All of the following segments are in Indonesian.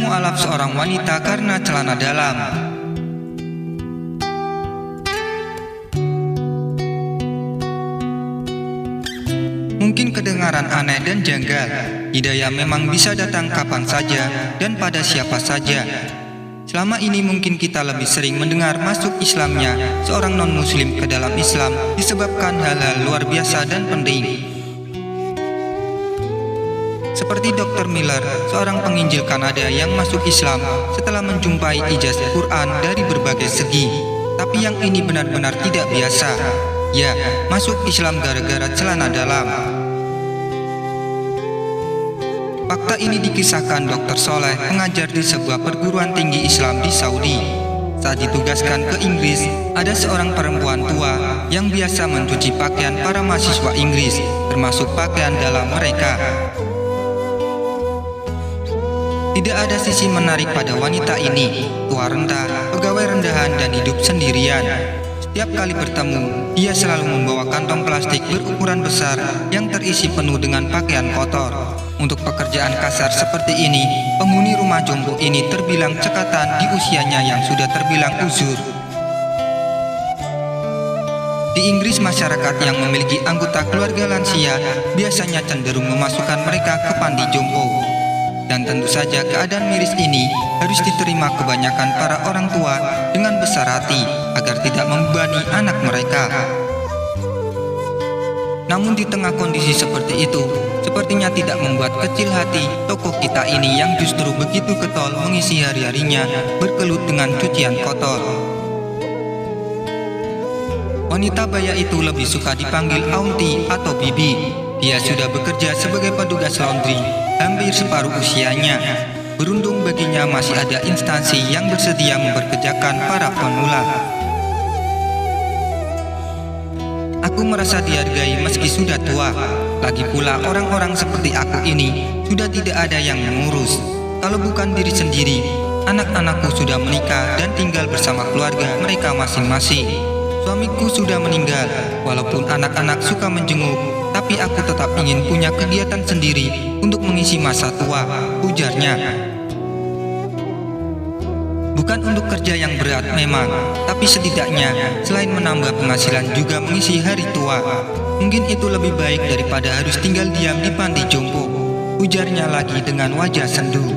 mualaf seorang wanita karena celana dalam. Mungkin kedengaran aneh dan janggal, hidayah memang bisa datang kapan saja dan pada siapa saja. Selama ini mungkin kita lebih sering mendengar masuk Islamnya seorang non-muslim ke dalam Islam disebabkan hal-hal luar biasa dan penting. Seperti Dr. Miller, seorang penginjil Kanada yang masuk Islam setelah menjumpai ijazah Quran dari berbagai segi. Tapi yang ini benar-benar tidak biasa. Ya, masuk Islam gara-gara celana dalam. Fakta ini dikisahkan Dr. Soleh, pengajar di sebuah perguruan tinggi Islam di Saudi. Saat ditugaskan ke Inggris, ada seorang perempuan tua yang biasa mencuci pakaian para mahasiswa Inggris, termasuk pakaian dalam mereka. Tidak ada sisi menarik pada wanita ini, tua renta, pegawai rendahan dan hidup sendirian. Setiap kali bertemu, dia selalu membawa kantong plastik berukuran besar yang terisi penuh dengan pakaian kotor. Untuk pekerjaan kasar seperti ini, penghuni rumah jompo ini terbilang cekatan di usianya yang sudah terbilang uzur. Di Inggris, masyarakat yang memiliki anggota keluarga lansia biasanya cenderung memasukkan mereka ke panti jompo. Dan tentu saja keadaan miris ini harus diterima kebanyakan para orang tua dengan besar hati agar tidak membebani anak mereka. Namun di tengah kondisi seperti itu, sepertinya tidak membuat kecil hati tokoh kita ini yang justru begitu getol mengisi hari-harinya berkelut dengan cucian kotor. Wanita baya itu lebih suka dipanggil aunty atau bibi. Dia sudah bekerja sebagai petugas laundry hampir separuh usianya. Beruntung baginya masih ada instansi yang bersedia memperkerjakan para pemula. Aku merasa dihargai meski sudah tua. Lagi pula orang-orang seperti aku ini sudah tidak ada yang mengurus. Kalau bukan diri sendiri, anak-anakku sudah menikah dan tinggal bersama keluarga mereka masing-masing. Suamiku sudah meninggal, walaupun anak-anak suka menjenguk, tapi aku tetap ingin punya kegiatan sendiri untuk mengisi masa tua, ujarnya. Bukan untuk kerja yang berat memang, tapi setidaknya selain menambah penghasilan juga mengisi hari tua. Mungkin itu lebih baik daripada harus tinggal diam di panti jompo, ujarnya lagi dengan wajah sendu.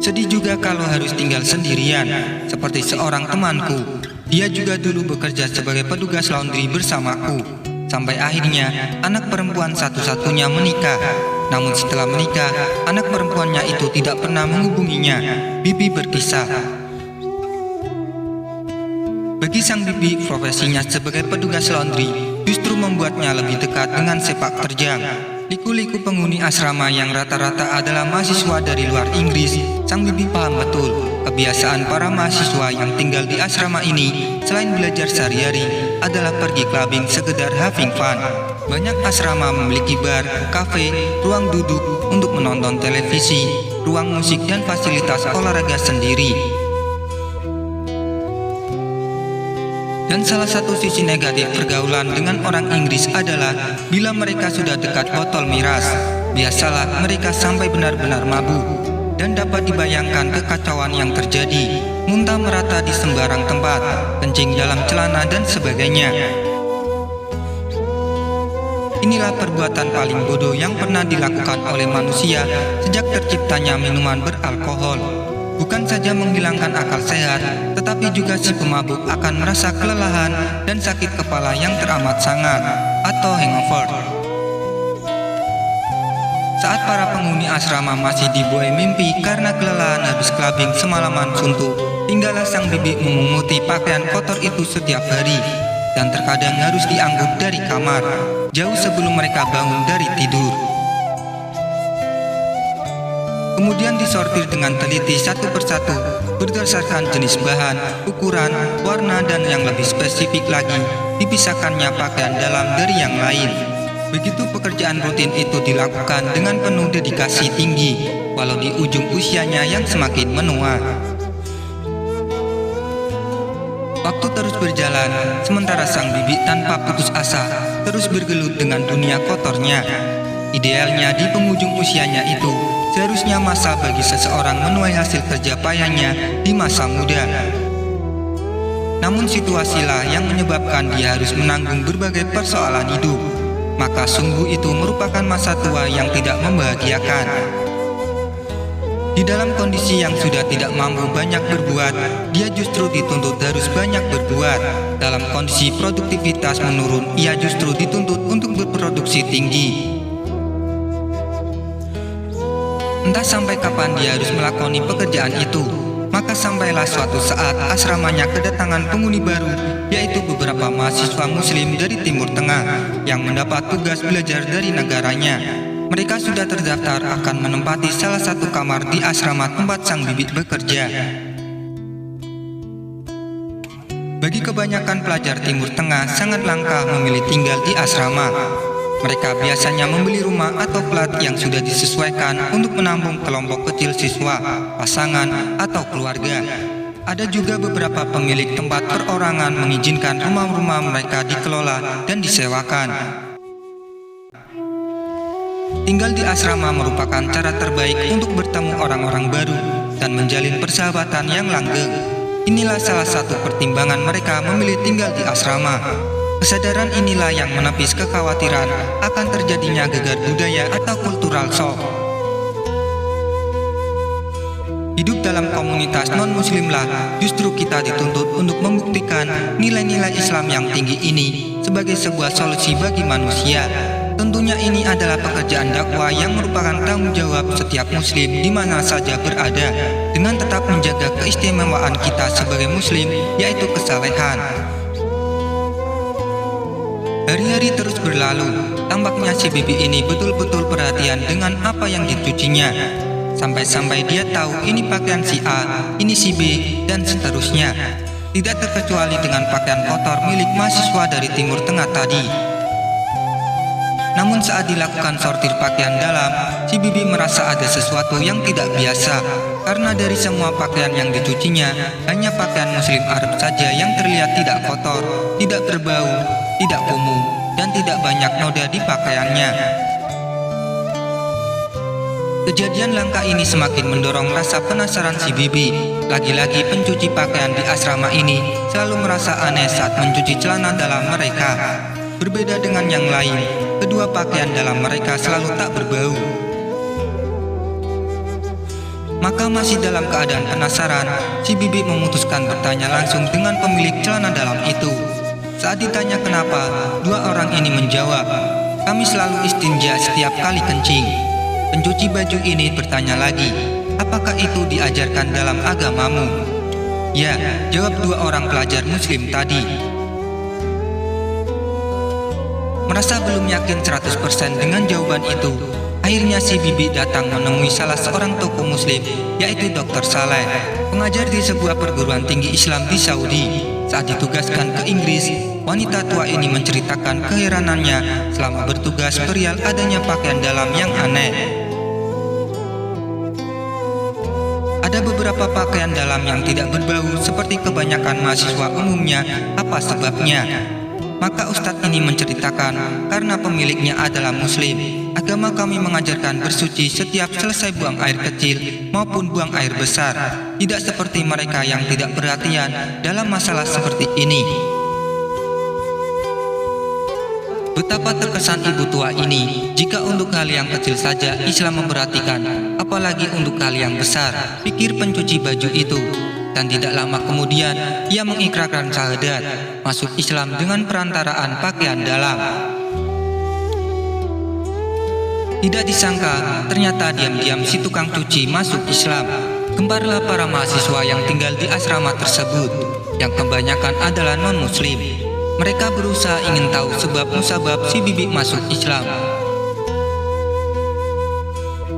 Sedih juga kalau harus tinggal sendirian, seperti seorang temanku. Dia juga dulu bekerja sebagai petugas laundry bersamaku. Sampai akhirnya anak perempuan satu-satunya menikah. Namun setelah menikah, anak perempuannya itu tidak pernah menghubunginya. Bibi berkisah. Bagi sang bibi, profesinya sebagai petugas laundry justru membuatnya lebih dekat dengan sepak terjang. Liku-liku penghuni asrama yang rata-rata adalah mahasiswa dari luar Inggris, sang bibi paham betul kebiasaan para mahasiswa yang tinggal di asrama ini selain belajar sehari-hari adalah pergi clubbing sekedar having fun. Banyak asrama memiliki bar, kafe, ruang duduk untuk menonton televisi, ruang musik dan fasilitas olahraga sendiri. Dan salah satu sisi negatif pergaulan dengan orang Inggris adalah bila mereka sudah dekat botol miras, biasalah mereka sampai benar-benar mabuk. Dan dapat dibayangkan kekacauan yang terjadi, muntah merata di sembarang tempat, kencing dalam celana dan sebagainya. Inilah perbuatan paling bodoh yang pernah dilakukan oleh manusia sejak terciptanya minuman beralkohol. Bukan saja menghilangkan akal sehat, tetapi juga si pemabuk akan merasa kelelahan dan sakit kepala yang teramat sangat, atau hangover. Saat para penghuni asrama masih dibuai mimpi karena kelelahan habis clubbing semalaman suntuk, tinggallah sang bibi memunguti pakaian kotor itu setiap hari, dan terkadang harus diangkut dari kamar, jauh sebelum mereka bangun dari tidur. Kemudian disortir dengan teliti satu persatu berdasarkan jenis bahan, ukuran, warna dan yang lebih spesifik lagi dipisahkannya pakaian dalam dari yang lain. Begitu pekerjaan rutin itu dilakukan dengan penuh dedikasi tinggi, walau di ujung usianya yang semakin menua. Waktu terus berjalan, sementara sang bibi tanpa putus asa terus bergelut dengan dunia kotornya. Idealnya di penghujung usianya itu, seharusnya masa bagi seseorang menuai hasil kerja payahnya di masa muda. Namun situasilah yang menyebabkan dia harus menanggung berbagai persoalan hidup. Maka sungguh itu merupakan masa tua yang tidak membahagiakan. Di dalam kondisi yang sudah tidak mampu banyak berbuat, dia justru dituntut harus banyak berbuat. Dalam kondisi produktivitas menurun, ia justru dituntut untuk berproduksi tinggi. Entah sampai kapan dia harus melakoni pekerjaan itu. Maka sampailah suatu saat asramanya kedatangan penghuni baru, yaitu beberapa mahasiswa muslim dari Timur Tengah yang mendapat tugas belajar dari negaranya. Mereka sudah terdaftar akan menempati salah satu kamar di asrama tempat sang bibit bekerja. Bagi kebanyakan pelajar Timur Tengah sangat langka memilih tinggal di asrama. Mereka biasanya membeli rumah atau plat yang sudah disesuaikan untuk menampung kelompok kecil siswa, pasangan, atau keluarga. Ada juga beberapa pemilik tempat perorangan mengizinkan rumah-rumah mereka dikelola dan disewakan. Tinggal di asrama merupakan cara terbaik untuk bertemu orang-orang baru dan menjalin persahabatan yang langgeng. Inilah salah satu pertimbangan mereka memilih tinggal di asrama. Kesadaran inilah yang menepis kekhawatiran akan terjadinya gegar budaya atau cultural shock. Hidup dalam komunitas non-muslimlah justru kita dituntut untuk membuktikan nilai-nilai Islam yang tinggi ini sebagai sebuah solusi bagi manusia. Tentunya ini adalah pekerjaan dakwah yang merupakan tanggung jawab setiap muslim di mana saja berada, dengan tetap menjaga keistimewaan kita sebagai muslim, yaitu kesalehan. Hari-hari terus berlalu, tampaknya si bibi ini betul-betul perhatian dengan apa yang dicucinya. Sampai-sampai dia tahu ini pakaian si A, ini si B, dan seterusnya. Tidak terkecuali dengan pakaian kotor milik mahasiswa dari Timur Tengah tadi. Namun saat dilakukan sortir pakaian dalam, si bibi merasa ada sesuatu yang tidak biasa. Karena dari semua pakaian yang dicucinya, hanya pakaian muslim Arab saja yang terlihat tidak kotor, tidak berbau, tidak kumuh, dan tidak banyak noda di pakaiannya. Kejadian langka ini semakin mendorong rasa penasaran si bibi. Lagi-lagi pencuci pakaian di asrama ini selalu merasa aneh saat mencuci celana dalam mereka. Berbeda dengan yang lain, kedua pakaian dalam mereka selalu tak berbau. Maka masih dalam keadaan penasaran, si bibi memutuskan bertanya langsung dengan pemilik celana dalam itu. Saat ditanya kenapa, dua orang ini menjawab, "Kami selalu istinja setiap kali kencing." Pencuci baju ini bertanya lagi, "Apakah itu diajarkan dalam agamamu?" "Ya," jawab dua orang pelajar muslim tadi. Merasa belum yakin 100% dengan jawaban itu, akhirnya si bibi datang menemui salah seorang tokoh muslim, yaitu Dr. Saleh, pengajar di sebuah perguruan tinggi Islam di Saudi. Saat ditugaskan ke Inggris, wanita tua ini menceritakan keheranannya selama bertugas perihal adanya pakaian dalam yang aneh. Ada beberapa pakaian dalam yang tidak berbau seperti kebanyakan mahasiswa umumnya. Apa sebabnya? Maka ustadz ini menceritakan, karena pemiliknya adalah muslim. Agama kami mengajarkan bersuci setiap selesai buang air kecil maupun buang air besar. Tidak seperti mereka yang tidak perhatian dalam masalah seperti ini. Betapa terkesan ibu tua ini. Jika untuk hal yang kecil saja Islam memperhatikan, apalagi untuk hal yang besar, pikir pencuci baju itu. Dan tidak lama kemudian ia mengikrarkan syahadat, masuk Islam dengan perantaraan pakaian dalam. Tidak disangka, ternyata diam-diam si tukang cuci masuk Islam. Gemparlah para mahasiswa yang tinggal di asrama tersebut, yang kebanyakan adalah non-muslim. Mereka berusaha ingin tahu sebab musabab si bibi masuk Islam.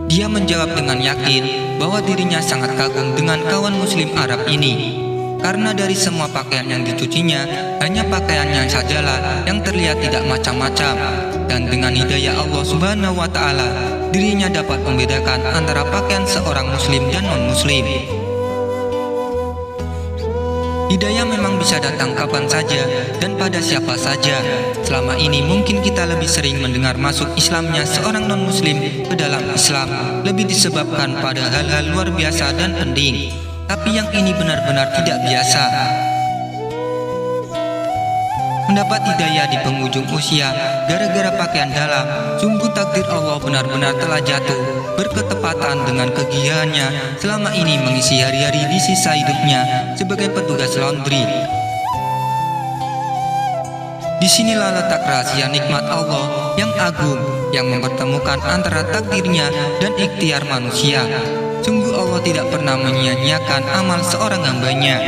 Dia menjawab dengan yakin bahwa dirinya sangat kagum dengan kawan muslim Arab ini. Karena dari semua pakaian yang dicucinya, hanya pakaiannya sajalah yang terlihat tidak macam-macam. Dan dengan hidayah Allah Subhanahu wa Ta'ala, dirinya dapat membedakan antara pakaian seorang muslim dan non-muslim. Hidayah memang bisa datang kapan saja dan pada siapa saja. Selama ini mungkin kita lebih sering mendengar masuk Islamnya seorang non-muslim ke dalam Islam lebih disebabkan pada hal-hal luar biasa dan penting. Tapi yang ini benar-benar tidak biasa. Mendapat hidayah di penghujung usia gara-gara pakaian dalam, sungguh takdir Allah benar-benar telah jatuh berketepatan dengan kegiahannya selama ini mengisi hari-hari di sisa hidupnya sebagai petugas laundry. Disinilah letak rahasia nikmat Allah yang agung yang mempertemukan antara takdirnya dan ikhtiar manusia. Sungguh Allah tidak pernah menyia-nyiakan amal seorang hambanya.